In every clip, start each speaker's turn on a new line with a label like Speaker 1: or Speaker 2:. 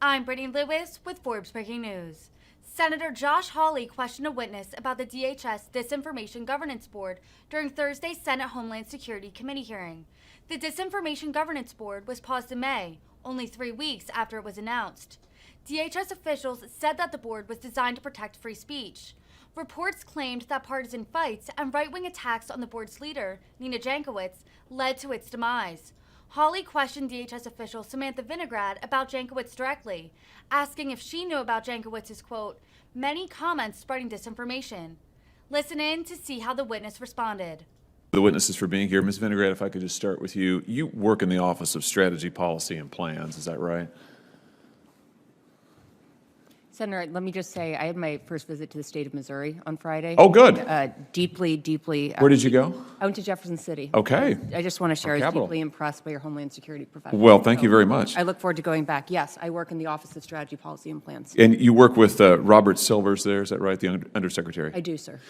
Speaker 1: I'm Brittany Lewis with Forbes Breaking News. Senator Josh Hawley questioned a witness about the DHS Disinformation Governance Board during Thursday's Senate Homeland Security Committee hearing. The Disinformation Governance Board was paused in May, only 3 weeks after it was announced. DHS officials said that the board was designed to protect free speech. Reports claimed that partisan fights and right-wing attacks on the board's leader, Nina Jankowicz, led to its demise. Hawley questioned DHS official Samantha Vinograd about Jankowicz directly, asking if she knew about Jankowicz's, quote, many comments spreading disinformation. Listen in to see how the witness responded.
Speaker 2: The witnesses for being here. Ms. Vinograd, if I could just start with you. You work in the Office of Strategy, Policy, and Plans, is that right?
Speaker 3: Senator, let me just say, I had my first visit to the state of Missouri on Friday.
Speaker 2: Oh, good.
Speaker 3: Deeply.
Speaker 2: Where did you go?
Speaker 3: I went to Jefferson City.
Speaker 2: Okay.
Speaker 3: I just want to share, I was
Speaker 2: Capital.
Speaker 3: deeply impressed by your Homeland Security professionals.
Speaker 2: Well, thank you very much.
Speaker 3: I look forward to going back. Yes, I work in the Office of Strategy, Policy, and Plans.
Speaker 2: And you work with Robert Silvers there, is that right, the Undersecretary?
Speaker 3: I do, sir.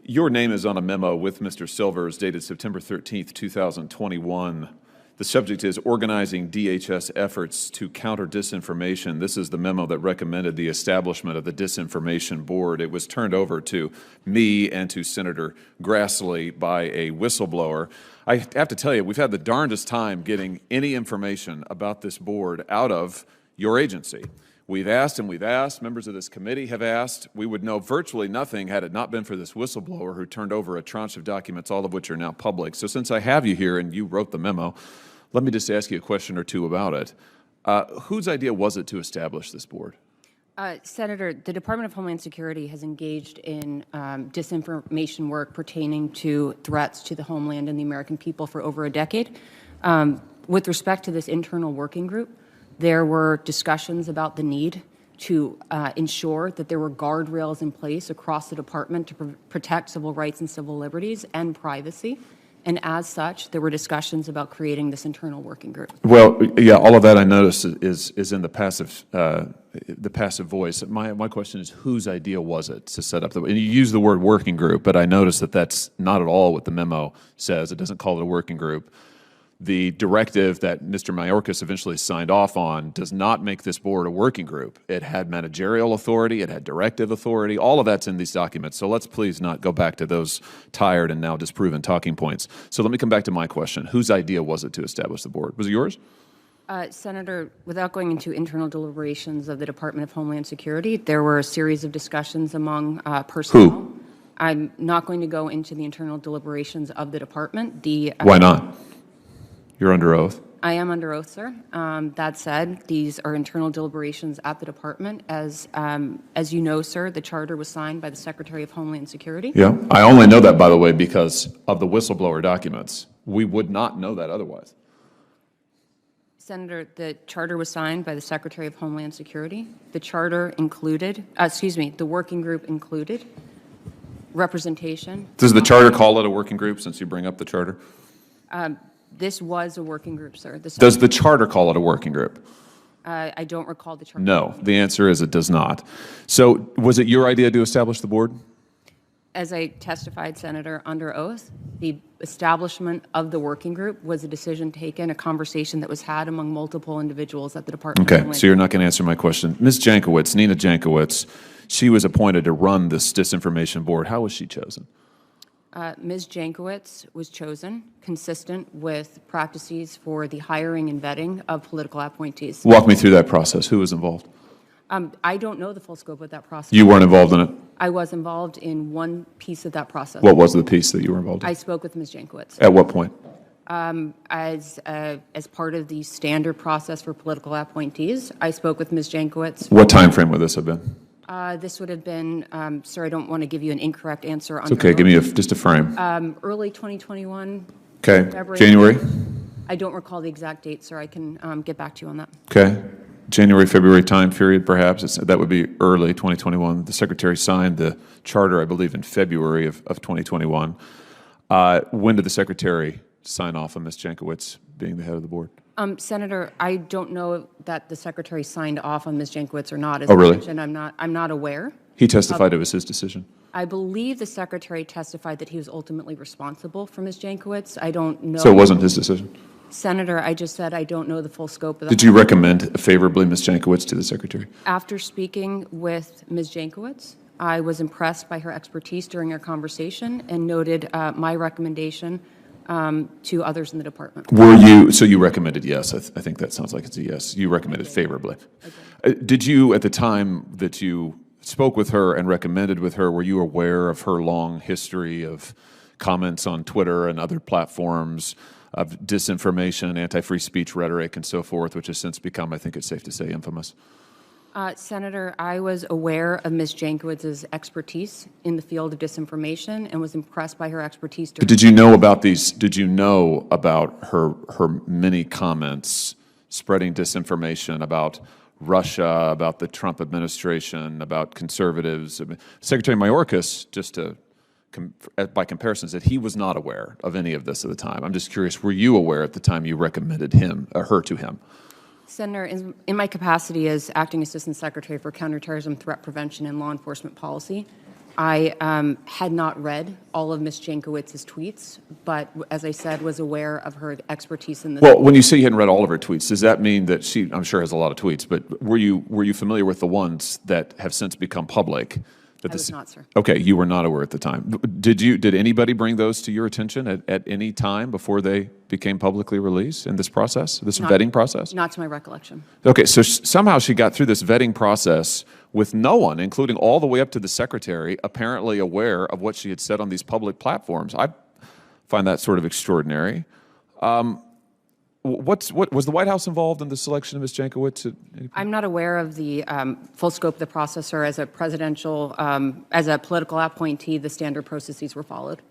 Speaker 2: Your name is on a memo with Mr. Silvers dated September 13th, 2021. The subject is organizing DHS efforts to counter disinformation. This is the memo that recommended the establishment of the Disinformation Board. It was turned over to me and to Senator Grassley by a whistleblower. I have to tell you, we've had the darndest time getting any information about this board out of your agency. We've asked and we've asked, members of this committee have asked. We would know virtually nothing had it not been for this whistleblower who turned over a tranche of documents, all of which are now public. So since I have you here and you wrote the memo, let me just ask you a question or two about it. Whose idea was it to establish this board?
Speaker 3: Senator, the Department of Homeland Security has engaged in disinformation work pertaining to threats to the homeland and the American people for over a decade. With respect to this internal working group, there were discussions about the need to ensure that there were guardrails in place across the department to protect civil rights and civil liberties and privacy. And as such, there were discussions about creating this internal working group.
Speaker 2: Well, yeah, all of that I noticed is in the passive voice. My question is, whose idea was it to set up the? And you use the word working group, but I noticed that that's not at all what the memo says. It doesn't call it a working group. The directive that Mr. Mayorkas eventually signed off on does not make this board a working group. It had managerial authority, it had directive authority, all of that's in these documents. So let's please not go back to those tired and now disproven talking points. So let me come back to my question. Whose idea was it to establish the board? Was it yours?
Speaker 3: Senator, without going into internal deliberations of the Department of Homeland Security, there were a series of discussions among personnel.
Speaker 2: Who?
Speaker 3: I'm not going to go into the internal deliberations of the department.
Speaker 2: Why not? You're under oath.
Speaker 3: I am under oath, sir. That said, these are internal deliberations at the department. As you know, sir, the charter was signed by the Secretary of Homeland Security.
Speaker 2: Yeah, I only know that, by the way, because of the whistleblower documents. We would not know that otherwise.
Speaker 3: Senator, the charter was signed by the Secretary of Homeland Security. The charter included, the working group included representation.
Speaker 2: Does the charter call it a working group, since you bring up the charter?
Speaker 3: This was a working group, sir.
Speaker 2: Does the charter call it a working group?
Speaker 3: I don't recall the charter.
Speaker 2: No, the answer is it does not. So was it your idea to establish the board?
Speaker 3: As I testified, Senator, under oath, the establishment of the working group was a decision taken, a conversation that was had among multiple individuals at the Department of
Speaker 2: Okay,
Speaker 3: Homeland
Speaker 2: so you're not going to answer my question. Ms. Jankowicz, Nina Jankowicz, she was appointed to run this disinformation board. How was she chosen?
Speaker 3: Ms. Jankowicz was chosen consistent with practices for the hiring and vetting of political appointees.
Speaker 2: Walk me through that process. Who was involved?
Speaker 3: I don't know the full scope of that process.
Speaker 2: You weren't involved in it?
Speaker 3: I was involved in one piece of that process.
Speaker 2: What was the piece that you were involved in?
Speaker 3: I spoke with Ms. Jankowicz.
Speaker 2: At what point?
Speaker 3: As part of the standard process for political appointees, I spoke with Ms. Jankowicz.
Speaker 2: What time frame would this have been?
Speaker 3: This would have been, sir, I don't want to give you an incorrect answer.
Speaker 2: It's okay. Give me just a frame.
Speaker 3: Early 2021.
Speaker 2: Okay.
Speaker 3: February.
Speaker 2: January?
Speaker 3: I don't recall the exact date, sir. I can get back to you on that.
Speaker 2: Okay. January, February time period, perhaps. That would be early 2021. The Secretary signed the charter, I believe, in February of 2021. When did the Secretary sign off on Ms. Jankowicz being the head of the board?
Speaker 3: Senator, I don't know that the Secretary signed off on Ms. Jankowicz or not. As
Speaker 2: Oh, really?
Speaker 3: I mentioned, I'm not aware.
Speaker 2: He testified it was his decision.
Speaker 3: I believe the Secretary testified that he was ultimately responsible for Ms. Jankowicz. I don't know.
Speaker 2: So it wasn't his decision?
Speaker 3: Senator, I just said I don't know the full scope of the.
Speaker 2: Did you recommend favorably Ms. Jankowicz to the Secretary?
Speaker 3: After speaking with Ms. Jankowicz, I was impressed by her expertise during our conversation and noted my recommendation to others in the department.
Speaker 2: So you recommended yes. I think that sounds like it's a yes. You recommended favorably. Did you, at the time that you spoke with her and recommended with her, were you aware of her long history of comments on Twitter and other platforms of disinformation, anti-free speech rhetoric, and so forth, which has since become, I think it's safe to say, infamous?
Speaker 3: Senator, I was aware of Ms. Jankowicz's expertise in the field of disinformation and was impressed by her expertise.
Speaker 2: But did you know about these? Did you know about her many comments spreading disinformation about Russia, about the Trump administration, about conservatives? I mean, Secretary Mayorkas, just to by comparison, said he was not aware of any of this at the time. I'm just curious, were you aware at the time you recommended her to him?
Speaker 3: Senator, in my capacity as Acting Assistant Secretary for Counterterrorism, Threat Prevention, and Law Enforcement Policy, I had not read all of Ms. Jankowicz's tweets, but as I said, was aware of her expertise in this.
Speaker 2: Well, when you say you hadn't read all of her tweets, does that mean that she, I'm sure, has a lot of tweets, but were you familiar with the ones that have since become public?
Speaker 3: I was not, sir.
Speaker 2: Okay, you were not aware at the time. Did anybody bring those to your attention at any time before they became publicly released in this process, this vetting process?
Speaker 3: Not to my recollection.
Speaker 2: Okay, so somehow she got through this vetting process with no one, including all the way up to the Secretary, apparently aware of what she had said on these public platforms. I find that sort of extraordinary. Was the White House involved in the selection of Ms. Jankowicz?
Speaker 3: I'm not aware of the full scope of the process, or as a presidential, as a political appointee, the standard processes were followed.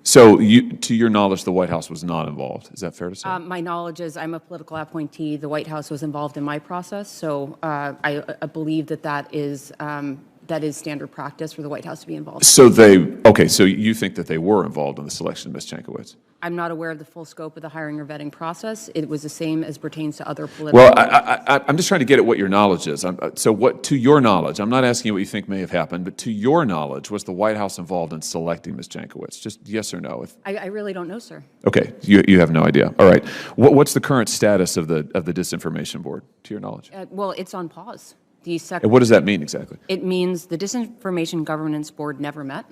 Speaker 2: So, to your knowledge, the White House was not involved. Is that fair to say?
Speaker 3: My knowledge is I'm a political appointee. The White House was involved in my process, so I believe that is standard practice for the White House to be involved.
Speaker 2: So so you think that they were involved in the selection of Ms. Jankowicz?
Speaker 3: I'm not aware of the full scope of the hiring or vetting process. It was the same as pertains to other political.
Speaker 2: Well, I'm just trying to get at what your knowledge is. So to your knowledge, I'm not asking you what you think may have happened, but to your knowledge, was the White House involved in selecting Ms. Jankowicz? Just yes or no?
Speaker 3: I really don't know, sir.
Speaker 2: Okay, you have no idea. All right. What's the current status of the Disinformation Board, to your knowledge?
Speaker 3: Well, it's on pause.
Speaker 2: And what does that mean exactly?
Speaker 3: It means the Disinformation Governance Board never met.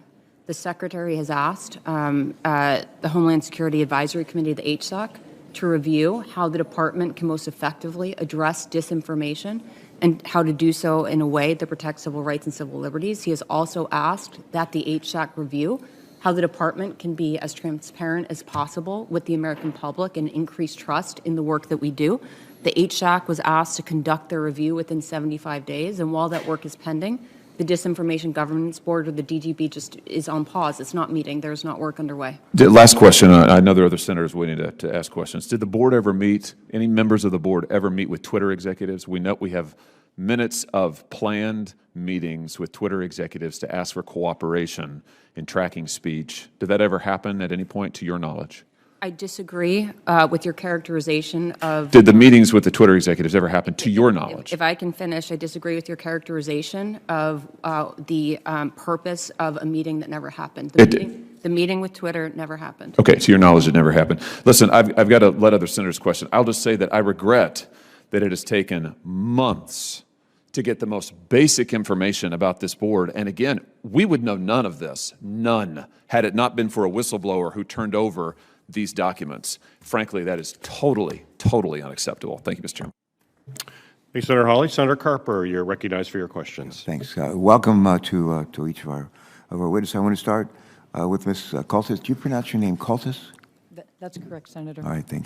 Speaker 3: The Secretary has asked the Homeland Security Advisory Committee, the HSOC, to review how the department can most effectively address disinformation and how to do so in a way that protects civil rights and civil liberties. He has also asked that the HSOC review how the department can be as transparent as possible with the American public and increase trust in the work that we do. The HSOC was asked to conduct their review within 75 days, and while that work is pending, the Disinformation Governance Board, or the DGB, just is on pause. It's not meeting. There's not work underway.
Speaker 2: Last question. I know there are other senators waiting to ask questions. Did the board ever meet, any members of the board ever meet with Twitter executives? We know we have minutes of planned meetings with Twitter executives to ask for cooperation in tracking speech. Did that ever happen at any point, to your knowledge?
Speaker 3: I disagree with your characterization of...
Speaker 2: Did the meetings with the Twitter executives ever happen, to your knowledge?
Speaker 3: If I can finish, I disagree with your characterization of the purpose of a meeting that never happened. The meeting with Twitter never happened.
Speaker 2: Okay, to your knowledge, it never happened. Listen, I've got to let other senators question. I'll just say that I regret that it has taken months to get the most basic information about this board. And again, we would know none of this, none, had it not been for a whistleblower who turned over these documents. Frankly, that is totally, totally unacceptable. Thank you, Mr. Chairman.
Speaker 4: Thank you, Senator Hawley. Senator Carper, you're recognized for your questions.
Speaker 5: Thanks. Welcome to each of our witnesses. I want to start with Ms. Cultis. Do you pronounce your name Cultis?
Speaker 6: That's correct, Senator.
Speaker 5: All right, thank you.